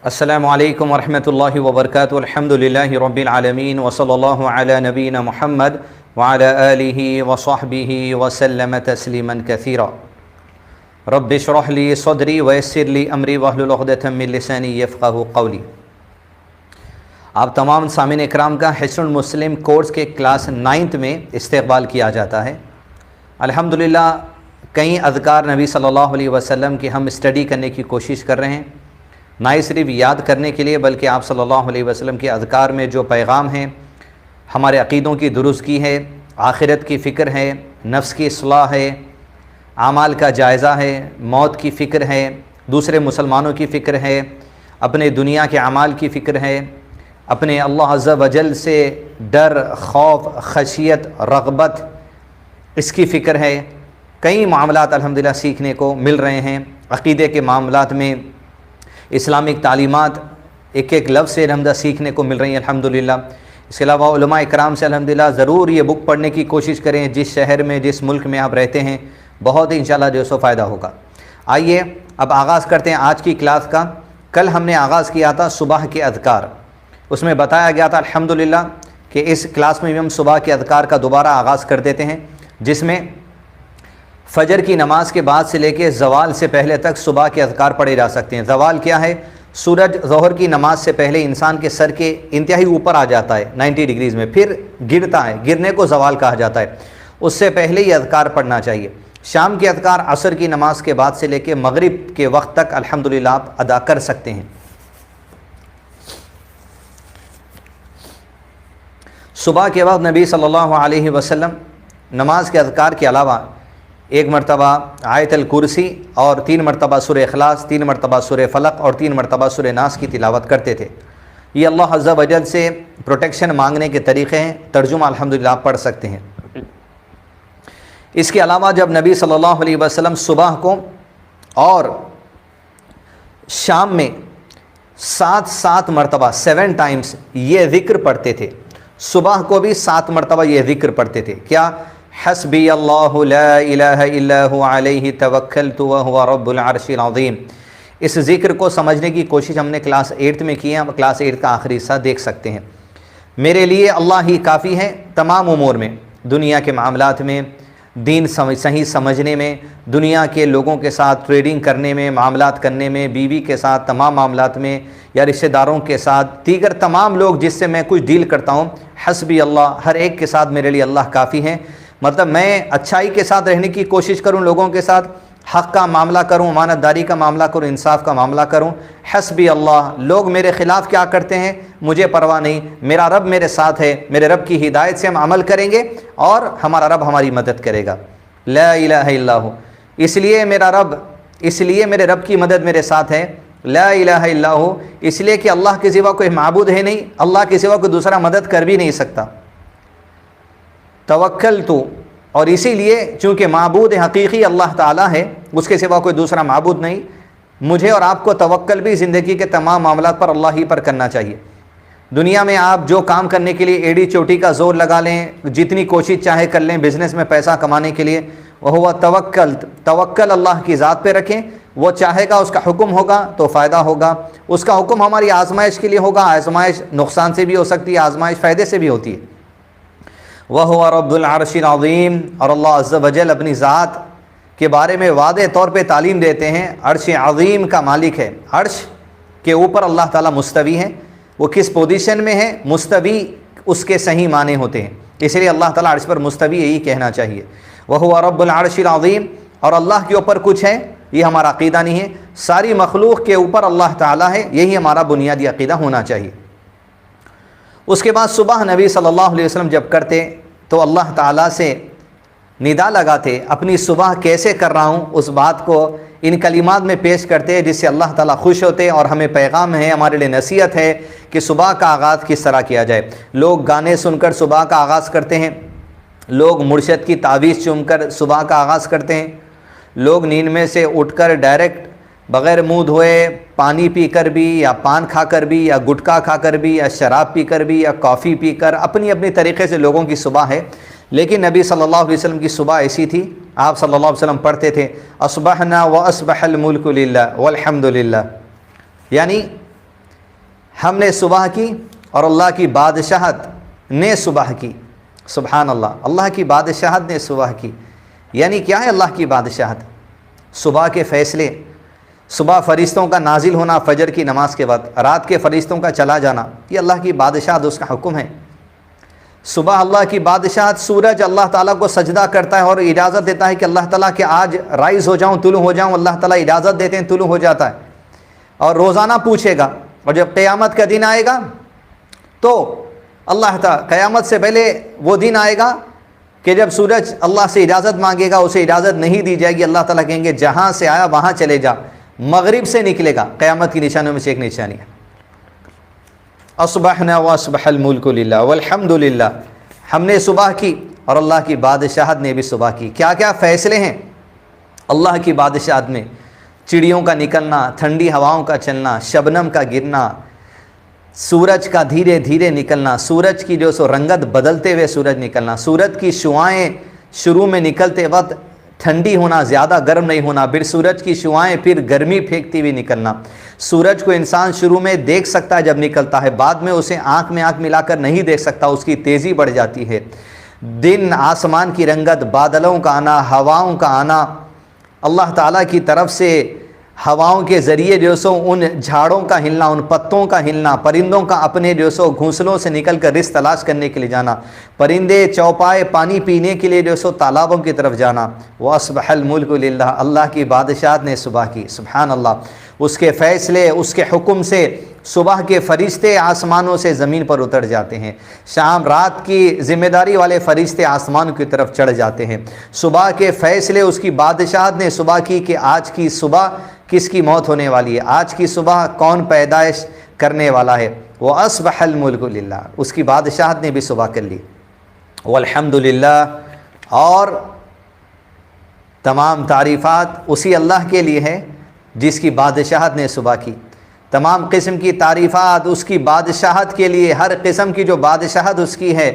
السلام علیکم ورحمۃ اللہ وبرکاتہ. الحمدللہ رب العالمین وصلی اللہ علی نبینا محمد وعلی آلہ وصحبہ وسلم تسلیما کثیرا. رب اشرح لی صدری ویسر لی امری واحلل عقدۃ من لسانی یفقہوا قولی. آپ تمام سامعین اکرام کا حصن مسلم کورس کے کلاس 9 میں استقبال کیا جاتا ہے. الحمدللہ کئی اذکار نبی صلی اللہ علیہ وسلم کی ہم اسٹڈی کرنے کی کوشش کر رہے ہیں، نہ صرف یاد کرنے کے لیے بلکہ آپ صلی اللہ علیہ وسلم کے اذکار میں جو پیغام ہیں، ہمارے عقیدوں کی درستگی ہے، آخرت کی فکر ہے، نفس کی اصلاح ہے، اعمال کا جائزہ ہے، موت کی فکر ہے، دوسرے مسلمانوں کی فکر ہے، اپنے دنیا کے اعمال کی فکر ہے، اپنے اللہ عز و جل سے ڈر، خوف، خشیت، رغبت اس کی فکر ہے. کئی معاملات الحمدللہ سیکھنے کو مل رہے ہیں. عقیدے کے معاملات میں اسلامک تعلیمات ایک ایک لفظ سے الحمدللہ سیکھنے کو مل رہی ہیں الحمدللہ. اس کے علاوہ علماء اکرام سے الحمدللہ ضرور یہ بک پڑھنے کی کوشش کریں. جس شہر میں جس ملک میں آپ رہتے ہیں بہت ہی انشاءاللہ جو سو فائدہ ہوگا. آئیے اب آغاز کرتے ہیں آج کی کلاس کا. کل ہم نے آغاز کیا تھا صبح کے اذکار. اس میں بتایا گیا تھا الحمدللہ کہ اس کلاس میں بھی ہم صبح کے اذکار کا دوبارہ آغاز کر دیتے ہیں، جس میں فجر کی نماز کے بعد سے لے کے زوال سے پہلے تک صبح کے اذکار پڑھے جا سکتے ہیں. زوال کیا ہے؟ سورج ظہر کی نماز سے پہلے انسان کے سر کے انتہائی اوپر آ جاتا ہے 90 ڈگریز میں، پھر گرتا ہے، گرنے کو زوال کہا جاتا ہے. اس سے پہلے یہ اذکار پڑھنا چاہیے. شام کے اذکار عصر کی نماز کے بعد سے لے کے مغرب کے وقت تک الحمدللہ آپ ادا کر سکتے ہیں. صبح کے وقت نبی صلی اللہ علیہ وسلم نماز کے اذکار کے علاوہ 1 مرتبہ آیت الکرسی اور 3 مرتبہ سورہ اخلاص، 3 مرتبہ سورہ فلق اور 3 مرتبہ سورہ ناس کی تلاوت کرتے تھے. یہ اللہ عز و جل سے پروٹیکشن مانگنے کے طریقے ہیں. ترجمہ الحمدللہ آپ پڑھ سکتے ہیں. اس کے علاوہ جب نبی صلی اللہ علیہ وسلم صبح کو اور شام میں 7 مرتبہ 7 ٹائمز یہ ذکر پڑھتے تھے. صبح کو بھی 7 مرتبہ یہ ذکر پڑھتے تھے. کیا؟ حسبی اللہ لا الہ الا هو علیہ توکلت وہو رب العرش العظیم. اس ذکر کو سمجھنے کی کوشش ہم نے کلاس 8 میں کی ہے. ہم کلاس 8 کا آخری حصہ دیکھ سکتے ہیں. میرے لیے اللہ ہی کافی ہے تمام امور میں، دنیا کے معاملات میں، دین صحیح سمجھنے میں، دنیا کے لوگوں کے ساتھ ٹریڈنگ کرنے میں، معاملات کرنے میں، بیوی کے ساتھ تمام معاملات میں، یا رشتہ داروں کے ساتھ، دیگر تمام لوگ جس سے میں کچھ ڈیل کرتا ہوں. حسبی اللہ، ہر ایک کے ساتھ میرے لیے اللہ کافی ہے. مطلب میں اچھائی کے ساتھ رہنے کی کوشش کروں، لوگوں کے ساتھ حق کا معاملہ کروں، امانت داری کا معاملہ کروں، انصاف کا معاملہ کروں. حسبی اللہ، لوگ میرے خلاف کیا کرتے ہیں مجھے پرواہ نہیں، میرا رب میرے ساتھ ہے. میرے رب کی ہدایت سے ہم عمل کریں گے اور ہمارا رب ہماری مدد کرے گا. لا الہ الا ہو، اس لیے میرے رب کی مدد میرے ساتھ ہے. لا الہ الا ہو، اس لیے کہ اللہ کے سوا کوئی معبود ہے نہیں، اللہ کے سوا کوئی دوسرا مدد کر بھی نہیں سکتا. توکلت، اور اسی لیے چونکہ معبود حقیقی اللہ تعالیٰ ہے، اس کے سوا کوئی دوسرا معبود نہیں، مجھے اور آپ کو توکل بھی زندگی کے تمام معاملات پر اللہ ہی پر کرنا چاہیے. دنیا میں آپ جو کام کرنے کے لیے ایڑی چوٹی کا زور لگا لیں، جتنی کوشش چاہے کر لیں بزنس میں پیسہ کمانے کے لیے، وہ توکل اللہ کی ذات پہ رکھیں. وہ چاہے گا، اس کا حکم ہوگا تو فائدہ ہوگا. اس کا حکم ہماری آزمائش کے لیے ہوگا. آزمائش نقصان سے بھی ہو سکتی ہے، آزمائش فائدے سے بھی ہوتی ہے. وَهُوَ رَبُّ الْعَرْشِ الْعَظِيمِ، اور اللہ عز و جل اپنی ذات کے بارے میں واضح طور پہ تعلیم دیتے ہیں. عرش عظیم کا مالک ہے. عرش کے اوپر اللہ تعالیٰ مستوی ہے. وہ کس پوزیشن میں ہے؟ مستوی اس کے صحیح معنی ہوتے ہیں، اس لیے اللہ تعالیٰ عرش پر مستوی یہی کہنا چاہیے. وَهُوَ رَبُّ الْعَرْشِ الْعَظِيمِ، اور اللہ کے اوپر کچھ ہے یہ ہمارا عقیدہ نہیں ہے. ساری مخلوق کے اوپر اللہ تعالیٰ ہے، یہی ہمارا بنیادی عقیدہ ہونا چاہیے. اس کے بعد صبح نبی صلی اللہ علیہ وسلم جب کرتے تو اللہ تعالیٰ سے ندا لگاتے، اپنی صبح کیسے کر رہا ہوں اس بات کو ان کلمات میں پیش کرتے، جس سے اللہ تعالیٰ خوش ہوتے. اور ہمیں پیغام ہے، ہمارے لیے نصیحت ہے کہ صبح کا آغاز کس طرح کیا جائے. لوگ گانے سن کر صبح کا آغاز کرتے ہیں، لوگ مرشد کی تعویذ چوم کر صبح کا آغاز کرتے ہیں، لوگ نیند میں سے اٹھ کر ڈائریکٹ بغیر منہ دھوئے پانی پی کر بھی، یا پان کھا کر بھی، یا گٹکا کھا کر بھی، یا شراب پی کر بھی، یا کافی پی کر، اپنی اپنی طریقے سے لوگوں کی صبح ہے. لیکن نبی صلی اللہ علیہ وسلم کی صبح ایسی تھی، آپ صلی اللہ علیہ وسلم پڑھتے تھے اصبحنا واصبح الملک للہ والحمد للہ، یعنی ہم نے صبح کی اور اللہ کی بادشاہت نے صبح کی. سبحان اللہ, اللہ کی بادشاہت نے صبح کی. یعنی کیا ہے اللہ کی بادشاہت؟ صبح کے فیصلے, صبح فرشتوں کا نازل ہونا فجر کی نماز کے وقت, رات کے فرشتوں کا چلا جانا, یہ اللہ کی بادشاہت, اس کا حکم ہے. صبح اللہ کی بادشاہت, سورج اللہ تعالیٰ کو سجدہ کرتا ہے اور اجازت دیتا ہے کہ اللہ تعالیٰ کہ آج رائز ہو جاؤں, طلوع ہو جاؤں. اللہ تعالیٰ اجازت دیتے ہیں, طلوع ہو جاتا ہے. اور روزانہ پوچھے گا, اور جب قیامت کا دن آئے گا تو اللہ تعالیٰ قیامت سے پہلے وہ دن آئے گا کہ جب سورج اللہ سے اجازت مانگے گا, اسے اجازت نہیں دی جائے گی. اللہ تعالیٰ کہیں گے جہاں سے آیا وہاں چلے جا. مغرب سے نکلے گا, قیامت کی نشانیوں میں سے ایک نشانی ہے. اصبحنا واصبح الملک للہ والحمد للہ, ہم نے صبح کی اور اللہ کی بادشاہت نے بھی صبح کی. کیا کیا فیصلے ہیں اللہ کی بادشاہت میں؟ چڑیوں کا نکلنا, ٹھنڈی ہواؤں کا چلنا, شبنم کا گرنا, سورج کا دھیرے دھیرے نکلنا, سورج کی جو سو رنگت بدلتے ہوئے سورج نکلنا, سورج کی شعاعیں شروع میں نکلتے وقت ٹھنڈی ہونا, زیادہ گرم نہیں ہونا, پھر سورج کی شعاعیں پھر گرمی پھینکتی ہوئی نکلنا. سورج کو انسان شروع میں دیکھ سکتا ہے جب نکلتا ہے, بعد میں اسے آنکھ میں آنکھ ملا کر نہیں دیکھ سکتا, اس کی تیزی بڑھ جاتی ہے. دن, آسمان کی رنگت, بادلوں کا آنا, ہواؤں کا آنا, اللہ تعالیٰ کی طرف سے ہواؤں کے ذریعے جو سو ان جھاڑوں کا ہلنا, ان پتوں کا ہلنا, پرندوں کا اپنے جو سو گھونسلوں سے نکل کر رزق تلاش کرنے کے لیے جانا, پرندے چوپائے پانی پینے کے لیے جو سو تالابوں کی طرف جانا. وَأَصْبَحَ الْمُلْكُ لِلَّهِ, اللہ کی بادشاہت نے صبح کی. سبحان اللہ, اس کے فیصلے, اس کے حکم سے صبح کے فرشتے آسمانوں سے زمین پر اتر جاتے ہیں, شام رات کی ذمہ داری والے فرشتے آسمان کی طرف چڑھ جاتے ہیں. صبح کے فیصلے اس کی بادشاہت نے صبح کی کہ آج کی صبح کس کی موت ہونے والی ہے, آج کی صبح کون پیدائش کرنے والا ہے. وَأَصْبَحَ الْمُلْكُ لِلَّهِ, اس کی بادشاہت نے بھی صبح کر لی. والحمد للہ, اور تمام تعریفات اسی اللہ کے لیے ہے جس کی بادشاہت نے صبح کی. تمام قسم کی تعریفات اس کی بادشاہت کے لیے, ہر قسم کی جو بادشاہت اس کی ہے,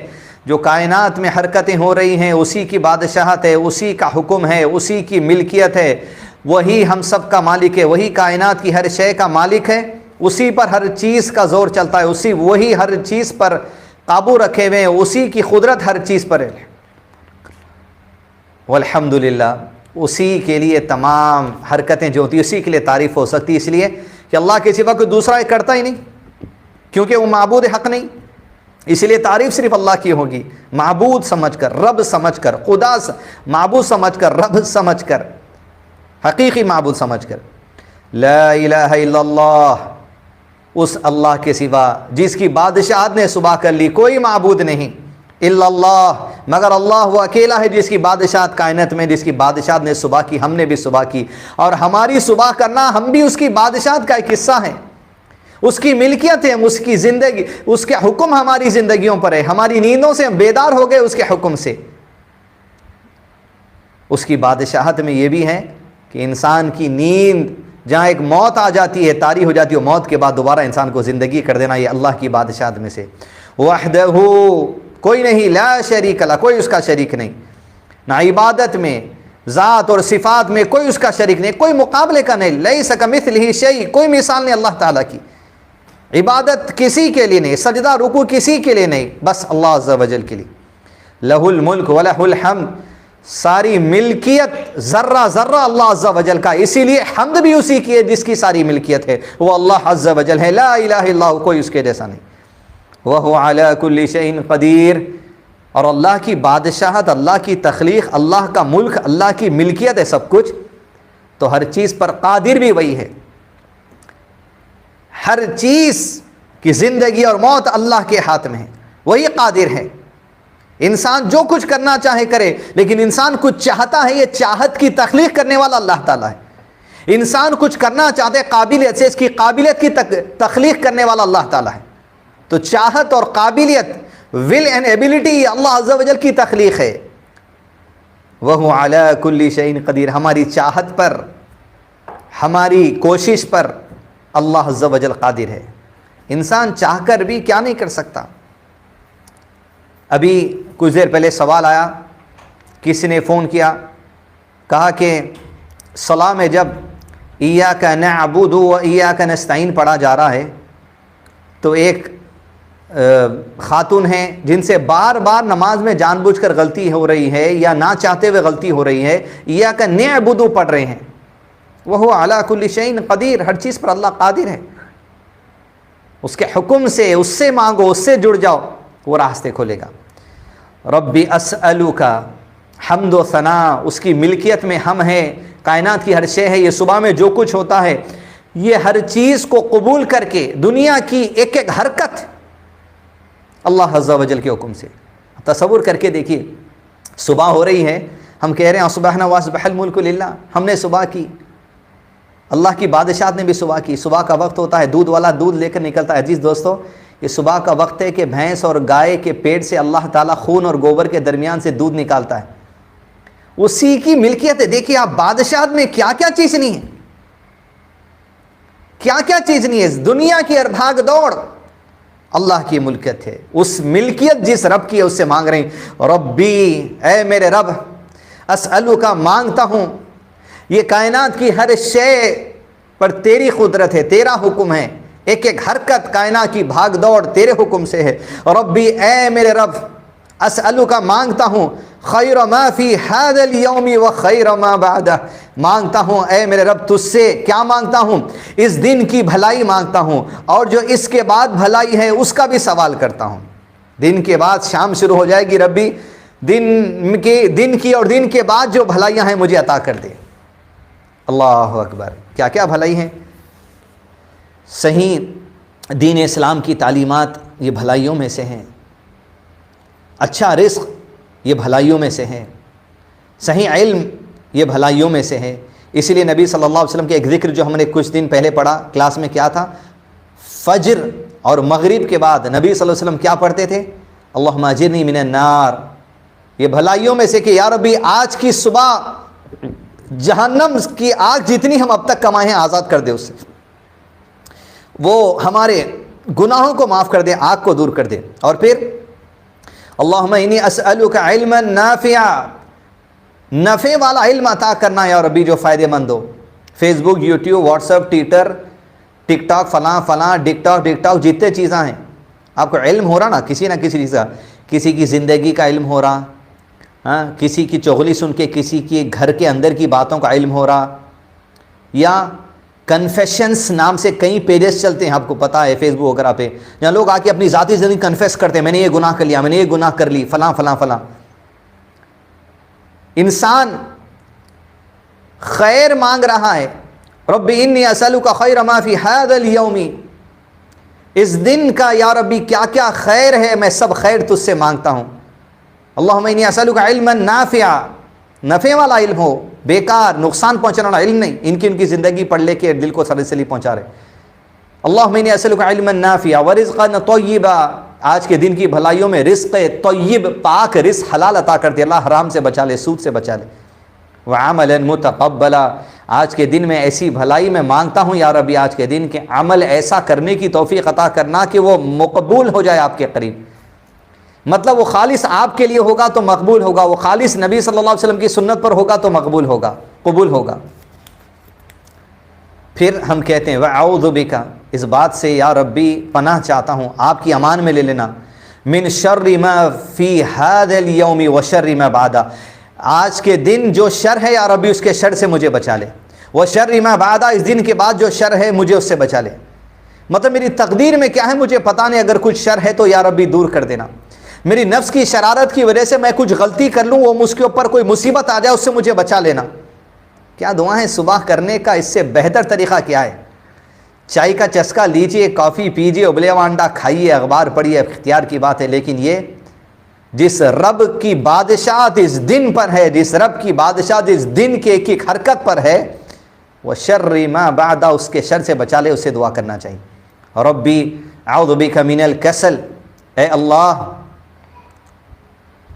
جو کائنات میں حرکتیں ہو رہی ہیں اسی کی بادشاہت ہے, اسی کا حکم ہے, اسی کی ملکیت ہے, وہی ہم سب کا مالک ہے, وہی کائنات کی ہر شے کا مالک ہے, اسی پر ہر چیز کا زور چلتا ہے, وہی ہر چیز پر قابو رکھے ہوئے ہیں, اسی کی قدرت ہر چیز پر ہے. والحمدللہ, اسی کے لیے تمام حرکتیں جو ہوتی ہیں اسی کے لیے تعریف ہو سکتی, اس لیے کہ اللہ کے سوا کوئی دوسرا کرتا ہی نہیں, کیونکہ وہ معبود حق نہیں, اس لیے تعریف صرف اللہ کی ہوگی. معبود سمجھ کر, رب سمجھ کر, خدا معبود سمجھ کر, رب سمجھ کر, حقیقی معبود سمجھ کر. لا الہ الا اللہ, اس اللہ کے سوا جس کی بادشاہت نے صبح کر لی, کوئی معبود نہیں الا اللہ, مگر اللہ وہ اکیلا ہے جس کی بادشاہت کائنات میں, جس کی بادشاہت نے صبح کی, ہم نے بھی صبح کی. اور ہماری صبح کرنا ہم بھی اس کی بادشاہت کا ایک حصہ ہیں, اس کی ملکیت ہے, اس کی زندگی, اس کے حکم ہماری زندگیوں پر ہے, ہماری نیندوں سے ہم بیدار ہو گئے اس کے حکم سے. اس کی بادشاہت میں یہ بھی ہے کہ انسان کی نیند جہاں ایک موت آ جاتی ہے, طاری ہو جاتی ہے, موت کے بعد دوبارہ انسان کو زندگی کر دینا, یہ اللہ کی بادشاہت میں سے. وحدہ, کوئی نہیں, لا شریک لا, کوئی اس کا شریک نہیں, نہ عبادت میں, ذات اور صفات میں کوئی اس کا شریک نہیں, کوئی مقابلے کا نہیں. لیس کمثلہ شیء, کوئی مثال نہیں اللہ تعالیٰ کی. عبادت کسی کے لیے نہیں, سجدہ رکوع کسی کے لیے نہیں, بس اللہ عز و جل کے لیے. لہ الملک ولہ الحمد, ساری ملکیت ذرہ ذرہ اللہ عز و جل کا, اسی لیے حمد بھی اسی کی ہے جس کی ساری ملکیت ہے, وہ اللہ عز و جل ہے. لا الہ الا اللہ, کوئی اس کے جیسا نہیں. وَهُوَ عَلَى كُلِّ شَيْءٍ قَدِيرٌ, اور اللہ کی بادشاہت, اللہ کی تخلیق, اللہ کا ملک, اللہ کی ملکیت ہے سب کچھ, تو ہر چیز پر قادر بھی وہی ہے. ہر چیز کی زندگی اور موت اللہ کے ہاتھ میں ہے, وہی قادر ہے. انسان جو کچھ کرنا چاہے کرے, لیکن انسان کچھ چاہتا ہے, یہ چاہت کی تخلیق کرنے والا اللہ تعالیٰ ہے. انسان کچھ کرنا چاہتے قابلیت سے, اس کی قابلیت کی تخلیق کرنے والا اللہ تعالیٰ ہے. تو چاہت اور قابلیت, ول اینڈ ایبلٹی, اللہ عز و جل کی تخلیق ہے. وَهُوَ عَلَى كُلِّ شَيْءٍ قَدِيرٌ, ہماری چاہت پر, ہماری کوشش پر اللہ عز و جل قادر ہے. انسان چاہ کر بھی کیا نہیں کر سکتا. ابھی کچھ دیر پہلے سوال آیا, کسی نے فون کیا, کہا کہ صلاح میں جب ایاک نعبد و ایاک نستعین پڑھا جا رہا ہے تو ایک خاتون ہیں جن سے بار بار نماز میں جان بوجھ کر غلطی ہو رہی ہے یا نہ چاہتے ہوئے غلطی ہو رہی ہے، ایاک نعبد پڑھ رہے ہیں، وہو علی کل شیء قدیر، ہر چیز پر اللہ قادر ہے، اس کے حکم سے، اس سے مانگو، اس سے جڑ جاؤ، وہ راستے کھولے گا۔ ربی اسألک، حمد و ثنا اس کی ملکیت میں ہم ہیں، کائنات کی ہر شے ہے، یہ صبح میں جو کچھ ہوتا ہے یہ ہر چیز کو قبول کر کے دنیا کی ایک ایک حرکت اللہ عز و جل کے حکم سے۔ تصور کر کے دیکھیے، صبح ہو رہی ہے، ہم کہہ رہے ہیں اصبحنا واصبح الملک للہ، ہم نے صبح کی، اللہ کی بادشاہت نے بھی صبح کی۔ صبح کا وقت ہوتا ہے، دودھ والا دودھ لے کر نکلتا ہے۔ عزیز دوستو، یہ صبح کا وقت ہے کہ بھینس اور گائے کے پیٹ سے اللہ تعالیٰ خون اور گوبر کے درمیان سے دودھ نکالتا ہے، اسی کی ملکیت ہے۔ دیکھیے آپ، بادشاہت میں کیا کیا چیز نہیں ہے، کیا کیا چیز نہیں ہے، دنیا کی ہر بھاگ دوڑ اللہ کی ملکیت ہے۔ اس ملکیت جس رب کی ہے اس سے مانگ رہے ہیں، ربی اے میرے رب، اسألک مانگتا ہوں، یہ کائنات کی ہر شے پر تیری قدرت ہے، تیرا حکم ہے، ایک ایک حرکت کائنات کی بھاگ دوڑ تیرے حکم سے ہے۔ ربی اے میرے رب، اسألک مانگتا ہوں، خیر ما فی ھذا الیوم و خیر ما بعدہ، مانگتا ہوں اے میرے رب تجھ سے، کیا مانگتا ہوں؟ اس دن کی بھلائی مانگتا ہوں، اور جو اس کے بعد بھلائی ہے اس کا بھی سوال کرتا ہوں۔ دن کے بعد شام شروع ہو جائے گی، ربی دن کی اور دن کے بعد جو بھلائیاں ہیں مجھے عطا کر دے۔ اللہ اکبر، کیا کیا بھلائی ہیں؟ صحیح دین اسلام کی تعلیمات یہ بھلائیوں میں سے ہیں، اچھا رزق یہ بھلائیوں میں سے ہے، صحیح علم یہ بھلائیوں میں سے ہے۔ اسی لیے نبی صلی اللہ علیہ وسلم کے ایک ذکر جو ہم نے کچھ دن پہلے پڑھا کلاس میں، کیا تھا؟ فجر اور مغرب کے بعد نبی صلی اللہ علیہ وسلم کیا پڑھتے تھے؟ اللہم اجرنی من النار، یہ بھلائیوں میں سے کہ یا ربی آج کی صبح جہنم کی آگ جتنی ہم اب تک کمائے ہیں آزاد کر دے، اس سے وہ ہمارے گناہوں کو معاف کر دے، آگ کو دور کر دے۔ اور پھر اللہم انی اسألک علما نافعا، نفع والا علم عطا کرنا یا ربی جو فائدے مند ہو۔ فیس بک، یوٹیوب، واٹس ایپ، ٹویٹر، ٹک ٹاک، فلاں ٹک ٹاک جتنے چیزیں ہیں، آپ کو علم ہو رہا نا کسی نہ کسی چیز کا، کسی کی زندگی کا علم ہو رہا، ہاں، کسی کی چغلی سن کے کسی کی گھر کے اندر کی باتوں کا علم ہو رہا، یا کنفیشنس نام سے کئی پیجز چلتے ہیں، آپ کو پتہ ہے فیس بک وغیرہ پہ، جہاں لوگ آ کے اپنی ذاتی زندگی کنفیس کرتے ہیں، میں نے یہ گناہ کر لیا، میں نے یہ گناہ کر لی، فلاں فلاں فلاں۔ انسان خیر مانگ رہا ہے، رب انی اسألک خیر ما فی ھذا الیوم، اس دن کا یا ربی کیا کیا خیر ہے میں سب خیر تجھ سے مانگتا ہوں۔ اللہم انی اسألک علما نافعا، نفع والا علم ہو، بیکار نقصان پہنچانے والا علم نہیں، ان کی زندگی پڑھ لے کے دل کو سرسلی پہنچا رہے۔ اللہم انی اسألک علما نافعا ورزقا طیبا، آج کے دن کی بھلائیوں میں رزق طیب، پاک رزق حلال عطا کر دے، اللہ حرام سے بچا لے، سود سے بچا لے۔ وعملا متقبلا، آج کے دن میں ایسی بھلائی میں مانگتا ہوں یا ربی آج کے دن کے عمل ایسا کرنے کی توفیق عطا کرنا کہ وہ مقبول ہو جائے آپ کے قریب، مطلب وہ خالص آپ کے لیے ہوگا تو مقبول ہوگا، وہ خالص نبی صلی اللہ علیہ وسلم کی سنت پر ہوگا تو مقبول ہوگا، قبول ہوگا۔ پھر ہم کہتے ہیں وَأَعُوذُ بِكَ، اس بات سے یا ربی پناہ چاہتا ہوں، آپ کی امان میں لے لینا، مِن شَرِّ مَا فِي هَذَا الْيَوْمِ وَشَرِّ مَا بَعْدَ، آج کے دن جو شر ہے یا ربی اس کے شر سے مجھے بچا لے، وَشَرِّ مَا بَعْدَ، اس دن کے بعد جو شر ہے مجھے اس سے بچا لے، مطلب میری تقدیر میں کیا ہے مجھے پتہ نہیں، اگر کچھ شر ہے تو یا ربی دور کر دینا، میری نفس کی شرارت کی وجہ سے میں کچھ غلطی کر لوں، وہ مجھ کے اوپر کوئی مصیبت آ جائے، اس سے مجھے بچا لینا۔ کیا دعا ہے صبح کرنے کا، اس سے بہتر طریقہ کیا ہے؟ چائے کا چسکا لیجئے، کافی پیجئے، ابلے ہوا انڈا کھائیے، اخبار پڑھیے، اختیار کی بات ہے، لیکن یہ جس رب کی بادشاہت اس دن پر ہے، جس رب کی بادشاہت اس دن کے ایک ایک حرکت پر ہے، وہ شر ما بعد، اس کے شر سے بچا لے، اسے دعا کرنا چاہیے۔ ربی اعوذ بک من الکسل، اے اللہ،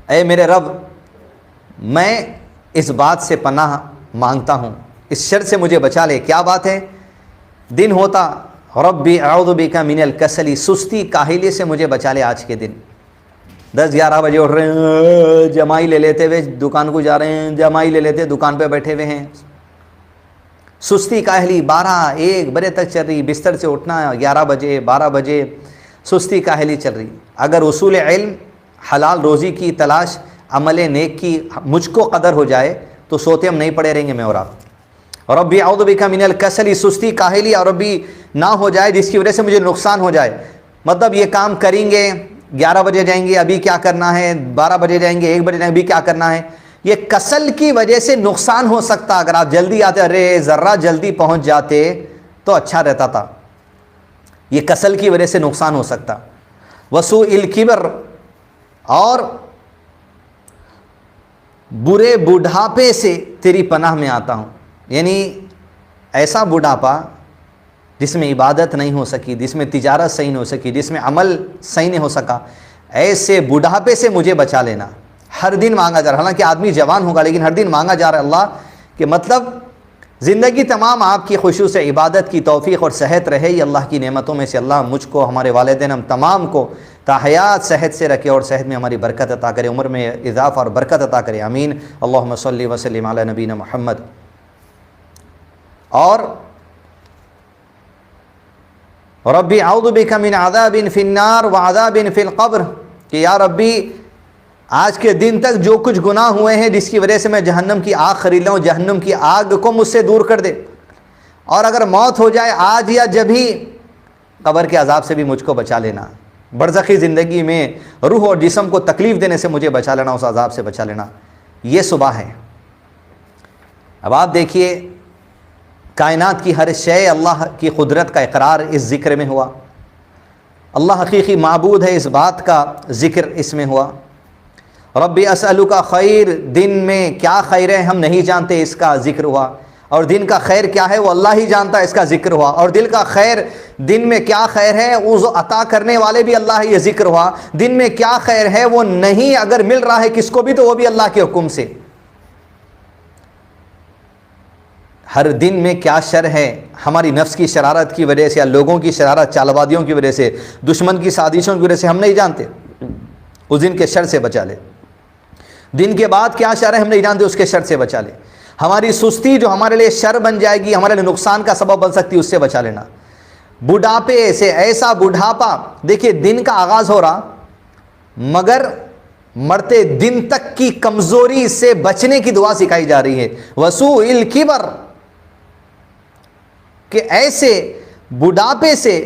اے میرے رب، میں اس بات سے پناہ مانگتا ہوں، اس شر سے مجھے بچا لے۔ کیا بات ہے؟ دن ہوتا ربی اعوذ بک من الکسل، سستی کاہلی سے مجھے بچا لے آج کے دن۔ 10-11 بجے اٹھ رہے ہیں، جمائی لے لیتے ہوئے دکان کو جا رہے ہیں، جمائی لے لیتے دکان پہ بیٹھے ہوئے ہیں، سستی کاہلی 12-1 بجے تک چل رہی، بستر سے اٹھنا 11 بجے 12 بجے، سستی کاہلی چل رہی. اگر اصول علم، حلال روزی کی تلاش، عمل نیک کی مجھ کو قدر ہو جائے تو سوتے ہم نہیں پڑے رہیں گے میں اور آپ. ربی اعوذ بک من الکسل، سستی کاہلی اور ربی نہ ہو جائے جس کی وجہ سے مجھے نقصان ہو جائے. مطلب یہ کام کریں گے 11 بجے جائیں گے ابھی کیا کرنا ہے، 12 بجے جائیں گے 1 بجے جائیں گے ابھی کیا کرنا ہے. یہ کسل کی وجہ سے نقصان ہو سکتا. اگر آپ جلدی آتے، ارے ذرا جلدی پہنچ جاتے تو اچھا رہتا تھا. یہ کسل کی وجہ سے نقصان ہو سکتا. وسوء الکبر، اور برے بڑھاپے سے تیری پناہ میں آتا ہوں. یعنی ایسا بڑھاپا جس میں عبادت نہیں ہو سکی، جس میں تجارت صحیح نہیں ہو سکی، جس میں عمل صحیح نہیں ہو سکا، ایسے بڑھاپے سے مجھے بچا لینا. ہر دن مانگا جا رہا، حالانکہ آدمی جوان ہوگا لیکن ہر دن مانگا جا رہا ہے اللہ کہ مطلب زندگی تمام آپ کی خشوع سے عبادت کی توفیق اور صحت رہے. یہ اللہ کی نعمتوں میں سے اللہ مجھ کو، ہمارے والدین، ہم تمام کو تا حیات صحت سے رکھے اور صحت میں ہماری برکت عطا کرے، عمر میں اضافہ اور برکت عطا کرے. آمین. اللہم صلی وسلم علی نبینا محمد. اور ربی اعوذ بک من عذاب فی النار وعذاب فی القبر، کہ یا ربی آج کے دن تک جو کچھ گناہ ہوئے ہیں جس کی وجہ سے میں جہنم کی آگ خرید لوں، جہنم کی آگ کو مجھ سے دور کر دے. اور اگر موت ہو جائے آج یا جب ہی، قبر کے عذاب سے بھی مجھ کو بچا لینا. برزخی زندگی میں روح اور جسم کو تکلیف دینے سے مجھے بچا لینا، اس عذاب سے بچا لینا. یہ صبح ہے. اب آپ دیکھیے کائنات کی ہر شے اللہ کی قدرت کا اقرار اس ذکر میں ہوا. اللہ حقیقی معبود ہے، اس بات کا ذکر اس میں ہوا. ربی اسألک خیر، دن میں کیا خیر ہے ہم نہیں جانتے، اس کا ذکر ہوا. اور دن کا خیر کیا ہے وہ اللہ ہی جانتا ہے، اس کا ذکر ہوا. اور دل کا خیر، دن میں کیا خیر ہے اس عطا کرنے والے بھی اللہ ہی، یہ ذکر ہوا. دن میں کیا خیر ہے وہ نہیں اگر مل رہا ہے کس کو بھی تو وہ بھی اللہ کے حکم سے. ہر دن میں کیا شر ہے ہماری نفس کی شرارت کی وجہ سے، یا لوگوں کی شرارت، چالبازیوں کی وجہ سے، دشمن کی سازشوں کی وجہ سے ہم نہیں جانتے. اس دن کے شر سے بچا لے. دن کے بعد کیا شر ہے ہم نہیں جانتے، اس کے شر سے بچا لے. ہماری سستی جو ہمارے لیے شر بن جائے گی، ہمارے لیے نقصان کا سبب بن سکتی ہے، اس سے بچا لینا. بڑھاپے سے، ایسا بڑھاپا، دیکھیے دن کا آغاز ہو رہا مگر مرتے دن تک کی کمزوری سے بچنے کی دعا سکھائی جا رہی ہے. وسوء الکبر، کہ ایسے بڑھاپے سے،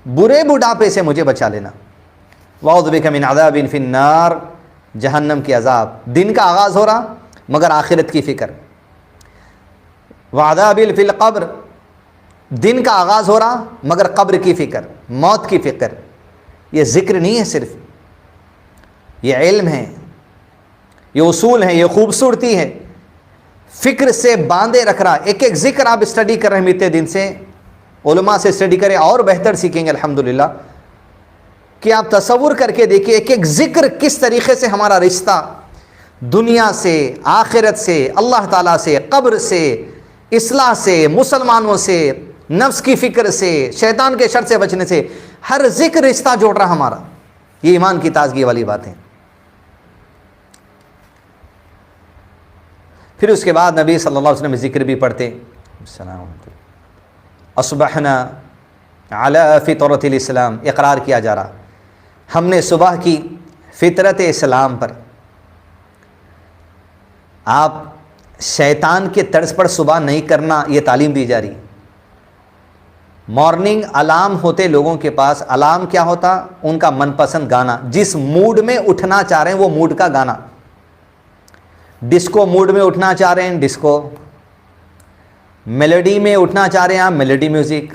برے بڑھاپے سے مجھے بچا لینا. واعوذ بک من عذاب فی النار، جہنم کی عذاب. دن کا آغاز ہو رہا مگر آخرت کی فکر. وعذاب فی القبر، دن کا آغاز ہو رہا مگر قبر کی فکر، موت کی فکر. یہ ذکر نہیں ہے صرف، یہ علم ہے، یہ اصول ہے، یہ خوبصورتی ہے. فکر سے باندھے رکھ رہا. ایک ایک ذکر آپ اسٹڈی کر رہے ہیں بیتے دن سے، علماء سے اسٹڈی کریں اور بہتر سیکھیں گے الحمدللہ. کہ آپ تصور کر کے دیکھیں ایک ایک ذکر کس طریقے سے ہمارا رشتہ دنیا سے، آخرت سے، اللہ تعالیٰ سے، قبر سے، اصلاح سے، مسلمانوں سے، نفس کی فکر سے، شیطان کے شر سے بچنے سے، ہر ذکر رشتہ جوڑ رہا ہمارا. یہ ایمان کی تازگی والی بات ہے. پھر اس کے بعد نبی صلی اللہ علیہ وسلم ذکر بھی پڑھتے. اصبحنا علی فطرۃ الاسلام، اقرار کیا جا رہا ہم نے صبح کی فطرت اسلام پر. آپ شیطان کے طرز پر صبح نہیں کرنا، یہ تعلیم دی جا رہی. مارننگ الارم ہوتے لوگوں کے پاس، الارم کیا ہوتا؟ ان کا من پسند گانا، جس موڈ میں اٹھنا چاہ رہے ہیں وہ موڈ کا گانا. ڈسکو موڈ میں اٹھنا چاہ رہے ہیں ڈسکو، میلوڈی میں اٹھنا چاہ رہے ہیں آپ میلوڈی میوزک،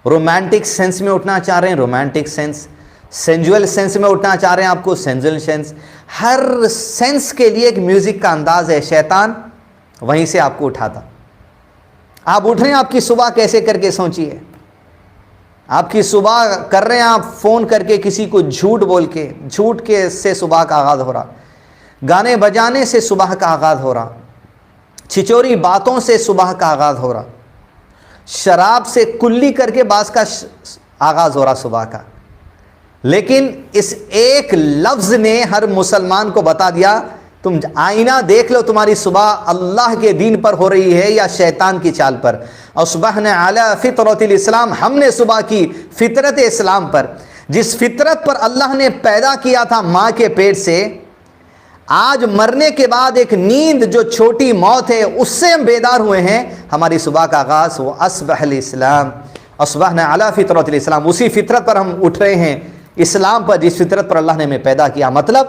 رومانٹک سینس میں اٹھنا چاہ رہے ہیں رومانٹک سینس، سینجول سینس میں اٹھنا چاہ رہے ہیں آپ کو سینجول سینس. ہر سینس کے لیے ایک میوزک کا انداز ہے. شیطان وہیں سے آپ کو اٹھاتا. آپ اٹھ رہے ہیں، آپ کی صبح کیسے کر کے سوچیے. آپ کی صبح کر رہے ہیں آپ فون کر کے کسی کو جھوٹ بول کے، جھوٹ کے سے صبح کا آغاز ہو رہا، گانے بجانے سے صبح کا آغاز ہو رہا، چھچوری باتوں سے صبح کا آغاز ہو رہا، شراب سے کلی کر کے بعض کا آغاز ہو رہا صبح کا. لیکن اس ایک لفظ نے ہر مسلمان کو بتا دیا تم آئینہ دیکھ لو، تمہاری صبح اللہ کے دین پر ہو رہی ہے یا شیطان کی چال پر. اصبحنا علی فطرۃ الاسلام، ہم نے صبح کی فطرت اسلام پر. جس فطرت پر اللہ نے پیدا کیا تھا ماں کے پیٹ سے، آج مرنے کے بعد ایک نیند جو چھوٹی موت ہے اس سے ہم بیدار ہوئے ہیں. ہماری صبح کا آغاز وہ اصبح الاسلام، اصبحنا علی فطرت الاسلام، اسی فطرت پر ہم اٹھ رہے ہیں، اسلام پر، جس فطرت پر اللہ نے ہمیں پیدا کیا. مطلب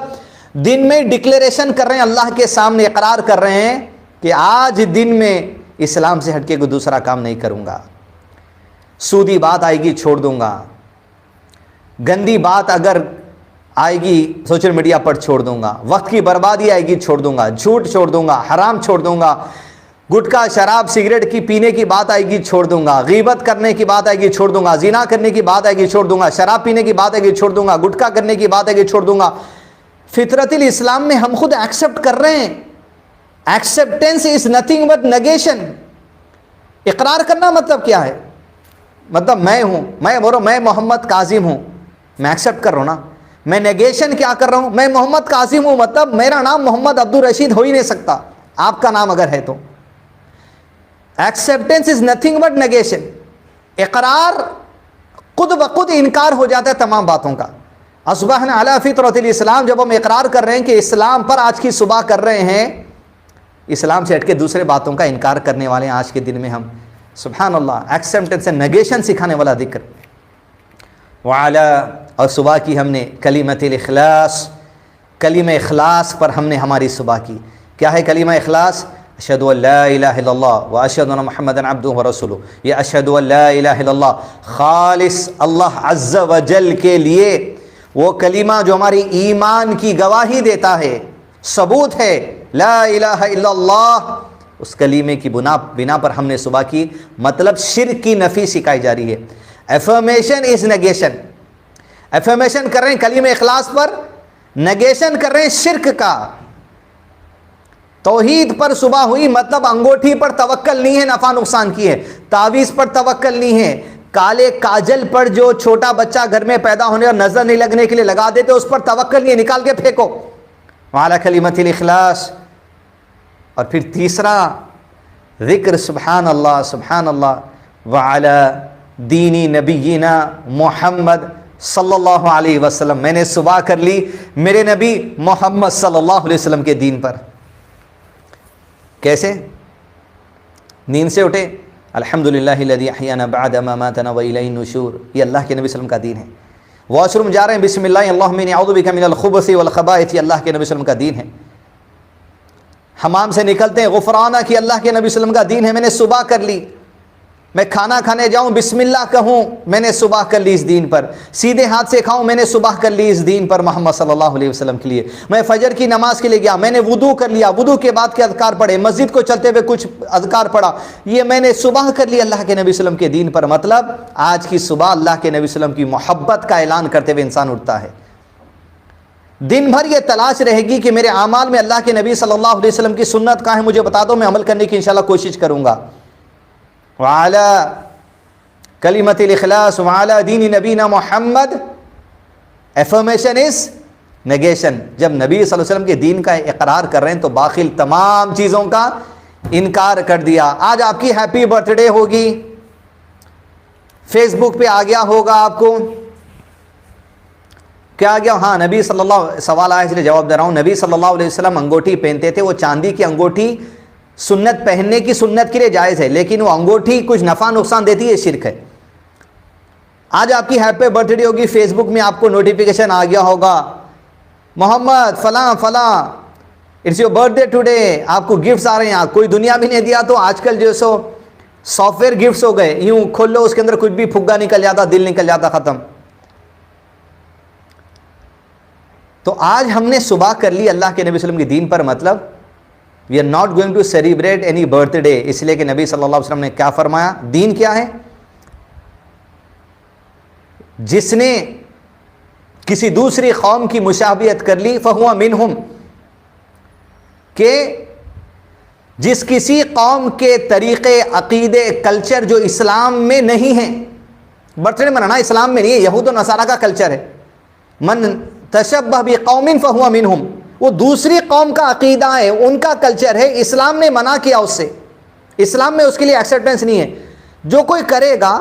دن میں ڈکلیریشن کر رہے ہیں، اللہ کے سامنے اقرار کر رہے ہیں کہ آج دن میں اسلام سے ہٹ کے کوئی دوسرا کام نہیں کروں گا. سودی بات آئے گی چھوڑ دوں گا، گندی بات اگر آئے گی سوشل میڈیا پر چھوڑ دوں گا، وقت کی بربادی آئے گی چھوڑ دوں گا، جھوٹ چھوڑ دوں گا، حرام چھوڑ دوں گا، گٹکا شراب سگریٹ کی پینے کی بات آئے گی چھوڑ دوں گا، غیبت کرنے کی بات آئے گی چھوڑ دوں گا، زنا کرنے کی بات آئے گی چھوڑ دوں گا، شراب پینے کی بات آئے گی چھوڑ دوں گا، گٹکا کرنے کی بات آئے گی چھوڑ دوں گا. فطرت الاسلام میں ہم خود ایکسیپٹ کر رہے ہیں. Acceptance is nothing but negation. اقرار کرنا مطلب کیا ہے؟ مطلب میں ہوں، میں بولو میں محمد کاظم ہوں، میں ایکسیپٹ کر رہا ہوں نا. میں نیگیشن کیا کر رہا ہوں؟ میں محمد کاظم ہوں، مطلب میرا نام محمد عبدالرشید ہو ہی نہیں سکتا آپ کا نام اگر ہے تو. Acceptance is nothing but negation. اقرار خود بخود انکار ہو جاتا ہے تمام باتوں کا. اصبحنا علی فطرت الاسلام، جب ہم اقرار کر رہے ہیں کہ اسلام پر آج کی صبح کر رہے ہیں، اسلام سے ہٹ کے دوسرے باتوں کا انکار کرنے والے ہیں آج کے دن میں ہم. سبحان اللہ. ایکسیپٹنس اینڈ نیگیشن سکھانے والا ذکر. وعلی، اور صبح کی ہم نے کلمۃ الاخلاص، کلمہ اخلاص پر ہم نے ہماری صبح کی. کیا ہے کلمہ اخلاص؟ اشہد ان لا الہ الا اللہ واشہد ان محمد عبدہ ورسولہ. یہ اشہد ان لا الہ الا اللہ خالص اللہ عز و جل کے لیے، وہ کلمہ جو ہماری ایمان کی گواہی دیتا ہے، ثبوت ہے لا الہ الا اللہ. اس کلمے کی بنا پر ہم نے صبح کی. مطلب شرک کی نفی سکھائی جا رہی ہے. افرمیشن از نیگیشن. افرمیشن کر رہے ہیں کلمہ اخلاص پر، نیگیشن کر رہے ہیں شرک کا. توحید پر صبح ہوئی، مطلب انگوٹھی پر توکل نہیں ہے نفع نقصان کی ہے، تعویذ پر توکل نہیں ہے، کالے کاجل پر جو چھوٹا بچہ گھر میں پیدا ہونے اور نظر نہیں لگنے کے لیے لگا دیتے اس پر توکل نہیں ہے، نکال کے پھینکو. وعلی کلمۃ الاخلاص. اور پھر تیسرا ذکر سبحان اللہ سبحان اللہ وعلی دینی نبینا محمد صلی اللہ علیہ وسلم. میں نے صبح کر لی میرے نبی محمد صلی اللہ علیہ وسلم کے دین پر. کیسے؟ نیند سے اٹھے، الحمدللہ الذی احیانا بعد ما ماتنا والیہ النشور. یہ اللہ کے نبی صلی اللہ علیہ وسلم کا دین ہے. واش روم جا رہے ہیں، بسم اللہ اللہم انی اعوذ بک من الخبث والخبائث. یہ اللہ کے نبی صلی اللہ علیہ وسلم کا دین ہے. حمام سے نکلتے ہیں، غفرانہ کی اللہ کے نبی صلی اللہ علیہ وسلم کا دین ہے. میں نے صبح کر لی. میں کھانا کھانے جاؤں بسم اللہ کہوں، میں نے صبح کر لی اس دین پر. سیدھے ہاتھ سے کھاؤں، میں نے صبح کر لی اس دین پر محمد صلی اللہ علیہ وسلم کے لیے. میں فجر کی نماز کے لیے گیا، میں نے وضو کر لیا، وضو کے بعد کے اذکار پڑھے، مسجد کو چلتے ہوئے کچھ اذکار پڑھا. یہ میں نے صبح کر لی اللہ کے نبی صلی اللہ علیہ وسلم کے دین پر. مطلب آج کی صبح اللہ کے نبی صلی اللہ علیہ وسلم کی محبت کا اعلان کرتے ہوئے انسان اٹھتا ہے. دن بھر یہ تلاش رہے گی کہ میرے اعمال میں اللہ کے نبی صلی اللہ علیہ وسلم کی سنت کہاں ہے، مجھے بتا دو، میں عمل کرنے کی انشاءاللہ کوشش کروں گا. وعلی کلمۃ الاخلاص وعلی دین نبینا محمد. افرمیشن از نیگیشن. جب نبی صلی اللہ علیہ وسلم کے دین کا اقرار کر رہے ہیں تو باقی تمام چیزوں کا انکار کر دیا. آج آپ کی ہیپی برتھ ڈے ہوگی، فیس بک پہ آ گیا ہوگا آپ کو کیا آ گیا؟ ہاں نبی صلی اللہ، سوال آیا اس لیے جواب دے رہا ہوں. نبی صلی اللہ علیہ وسلم انگوٹھی پہنتے تھے. وہ چاندی کی انگوٹھی سنت پہننے کی سنت کے لیے جائز ہے، لیکن وہ انگوٹھی کچھ نفع نقصان دیتی ہے، شرک ہے. آج آپ کی ہیپی برتھ ڈے ہوگی، فیس بک میں آپ کو نوٹیفیکیشن آ گیا ہوگا محمد فلاں فلاں it's your birthday today. آپ کو گفٹس آ رہے ہیں. کوئی دنیا بھی نہیں دیا تو آج کل جو سو سافٹ ویئر گفٹس ہو گئے، یوں کھول لو اس کے اندر کچھ بھی پھگا نکل جاتا، دل نکل جاتا، ختم. تو آج ہم نے صبح کر لی اللہ کے نبی صلی اللہ علیہ وسلم کے دین پر. مطلب we are not going to celebrate any birthday, اس لیے کہ نبی صلی اللہ علیہ وسلم نے کیا فرمایا؟ دین کیا ہے؟ جس نے کسی دوسری قوم کی مشابہت کر لی فہو منہم، کہ جس کسی قوم کے طریقے، عقیدے، کلچر جو اسلام میں نہیں ہیں. برتھ ڈے منانا اسلام میں نہیں ہے، یہود و نصارہ کا کلچر ہے. من تشبہ بقوم فہو منہم، وہ دوسری قوم کا عقیدہ ہے، ان کا کلچر ہے، اسلام نے منع کیا اس سے. اسلام میں اس کے لیے ایکسیپٹنس نہیں ہے. جو کوئی کرے گا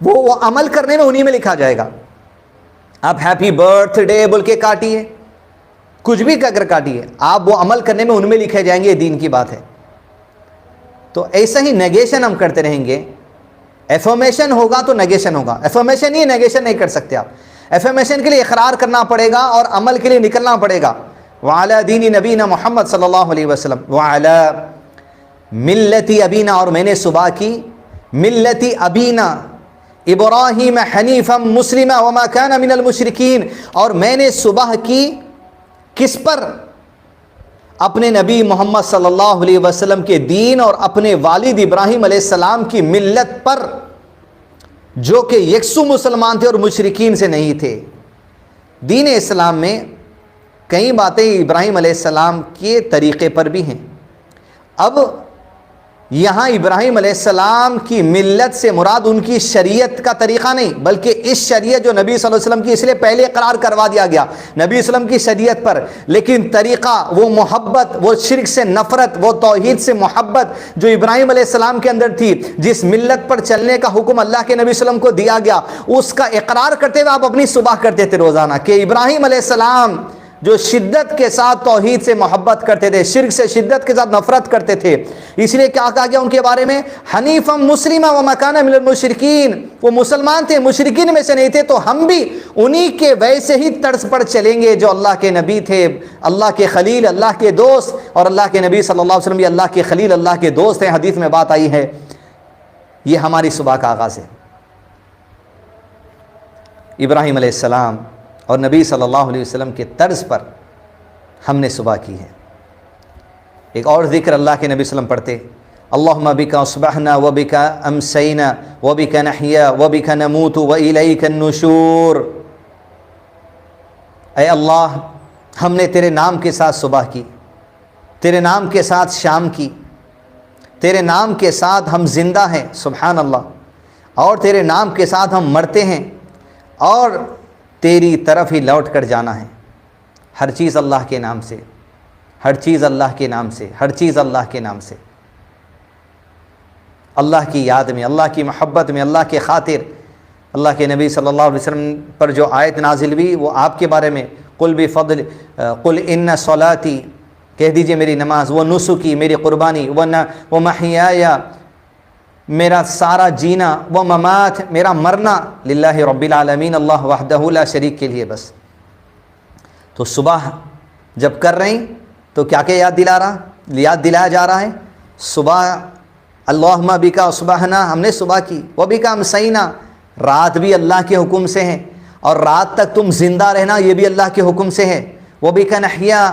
وہ عمل کرنے میں انہی میں لکھا جائے گا. آپ ہیپی برتھ ڈے بول کے کاٹیے، کچھ بھی اگر کاٹیے، آپ وہ عمل کرنے میں ان میں لکھے جائیں گے، یہ دین کی بات ہے۔ تو ایسا ہی نیگیشن ہم کرتے رہیں گے، ایفرمیشن ہوگا تو نیگیشن ہوگا، ایفرمیشن ہی نیگیشن نہیں کر سکتے آپ، ایفرمیشن کے لیے اقرار کرنا پڑے گا اور عمل کے لیے نکلنا پڑے گا۔ وعلی دین نبینا محمد صلی اللہ علیہ وسلم، وعلی ملتی ابینا، اور میں نے صبح کی ملتی ابینا ابراہیم حنیفا مسلما وما کان من المشرکین، اور میں نے صبح کی کس پر؟ اپنے نبی محمد صلی اللہ علیہ وسلم کے دین اور اپنے والد ابراہیم علیہ السلام کی ملت پر، جو کہ یکسو مسلمان تھے اور مشرکین سے نہیں تھے۔ دین اسلام میں کئی باتیں ابراہیم علیہ السلام کے طریقے پر بھی ہیں۔ اب یہاں ابراہیم علیہ السلام کی ملت سے مراد ان کی شریعت کا طریقہ نہیں، بلکہ اس شریعت جو نبی صلی اللہ علیہ وسلم کی، اس لیے پہلے اقرار کروا دیا گیا نبی صلی اللہ علیہ وسلم کی شریعت پر، لیکن طریقہ، وہ محبت، وہ شرک سے نفرت، وہ توحید سے محبت جو ابراہیم علیہ السلام کے اندر تھی، جس ملت پر چلنے کا حکم اللہ کے نبی صلی اللہ علیہ وسلم کو دیا گیا، اس کا اقرار کرتے ہوئے آپ اپنی صبح کرتے تھے روزانہ، کہ ابراہیم علیہ السلام جو شدت کے ساتھ توحید سے محبت کرتے تھے، شرک سے شدت کے ساتھ نفرت کرتے تھے، اس لیے کیا کہا گیا ان کے بارے میں؟ حنیفا مسلما وما کان من المشرکین، وہ مسلمان تھے، مشرکین میں سے نہیں تھے، تو ہم بھی انہی کے ویسے ہی طرز پر چلیں گے جو اللہ کے نبی تھے، اللہ کے خلیل، اللہ کے دوست، اور اللہ کے نبی صلی اللہ علیہ وسلم بھی اللہ کے خلیل، اللہ کے دوست ہیں، حدیث میں بات آئی ہے۔ یہ ہماری صبح کا آغاز ہے۔ ابراہیم علیہ السلام اور نبی صلی اللہ علیہ وسلم کے طرز پر ہم نے صبح کی ہے۔ ایک اور ذکر اللہ کے نبی صلی اللہ علیہ وسلم پڑھتے، اللہم بک اصبحنا وبک امسینا وبک نحیا وبک نموت والیک النشور، اے اللہ ہم نے تیرے نام کے ساتھ صبح کی، تیرے نام کے ساتھ شام کی، تیرے نام کے ساتھ ہم زندہ ہیں، سبحان اللہ، اور تیرے نام کے ساتھ ہم مرتے ہیں، اور تیری طرف ہی لوٹ کر جانا ہے۔ ہر چیز اللہ کے نام سے، ہر چیز اللہ کے نام سے، ہر چیز اللہ کے نام سے، اللہ کی یاد میں، اللہ کی محبت میں، اللہ کے خاطر۔ اللہ کے نبی صلی اللہ علیہ وسلم پر جو آیت نازل ہوئی وہ آپ کے بارے میں، قل بفضل قل ان صلاتی، کہہ دیجئے میری نماز، وہ نسکی، میری قربانی، وہ محیایا، میرا سارا جینا، وہ ممات، میرا مرنا، للہ رب العالمین، اللہ وحدہ لا شریک کے لیے بس۔ تو صبح جب کر رہے ہیں تو کیا کہ یاد دلایا جا رہا ہے؟ صبح اللہم بکا اصبحنا، ہم نے صبح کی، وبکا امسینا، رات بھی اللہ کے حکم سے ہے، اور رات تک تم زندہ رہنا یہ بھی اللہ کے حکم سے ہے، وبکا نحیا،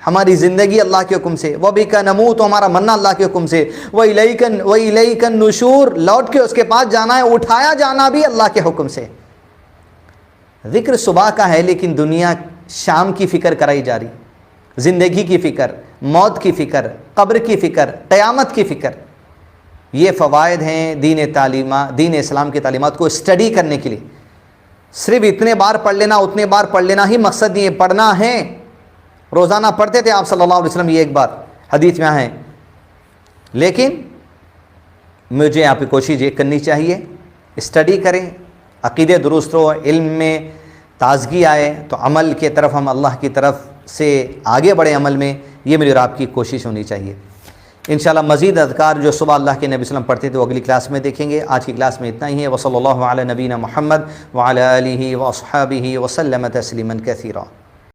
ہماری زندگی اللہ کے حکم سے، وبک نموت، ہمارا مرنا اللہ کے حکم سے، وإلیک النشور، لوٹ کے اس کے پاس جانا ہے، اٹھایا جانا بھی اللہ کے حکم سے۔ ذکر صبح کا ہے، لیکن دنیا شام کی فکر کرائی جا رہی، زندگی کی فکر، موت کی فکر، قبر کی فکر، قیامت کی فکر۔ یہ فوائد ہیں دین اسلام کی تعلیمات کو اسٹڈی کرنے کے لیے۔ صرف اتنے بار پڑھ لینا، اتنے بار پڑھ لینا ہی مقصد نہیں ہے، پڑھنا ہے۔ روزانہ پڑھتے تھے آپ صلی اللہ علیہ وسلم، یہ ایک بات حدیث میں ہے، لیکن مجھے آپ کی کوشش یہ کرنی چاہیے، اسٹڈی کریں، عقیدے درست ہو، علم میں تازگی آئے، تو عمل کے طرف ہم اللہ کی طرف سے آگے بڑھے عمل میں، یہ میری اور آپ کی کوشش ہونی چاہیے۔ انشاءاللہ مزید اذکار جو صبح اللہ کے نبی صلی اللہ علیہ وسلم پڑھتے تھے وہ اگلی کلاس میں دیکھیں گے۔ آج کی کلاس میں اتنا ہی ہے۔ وصلی اللہ علی نبینا محمد وعلی آلہ واصحابہ وسلم تسلیما کثیرا۔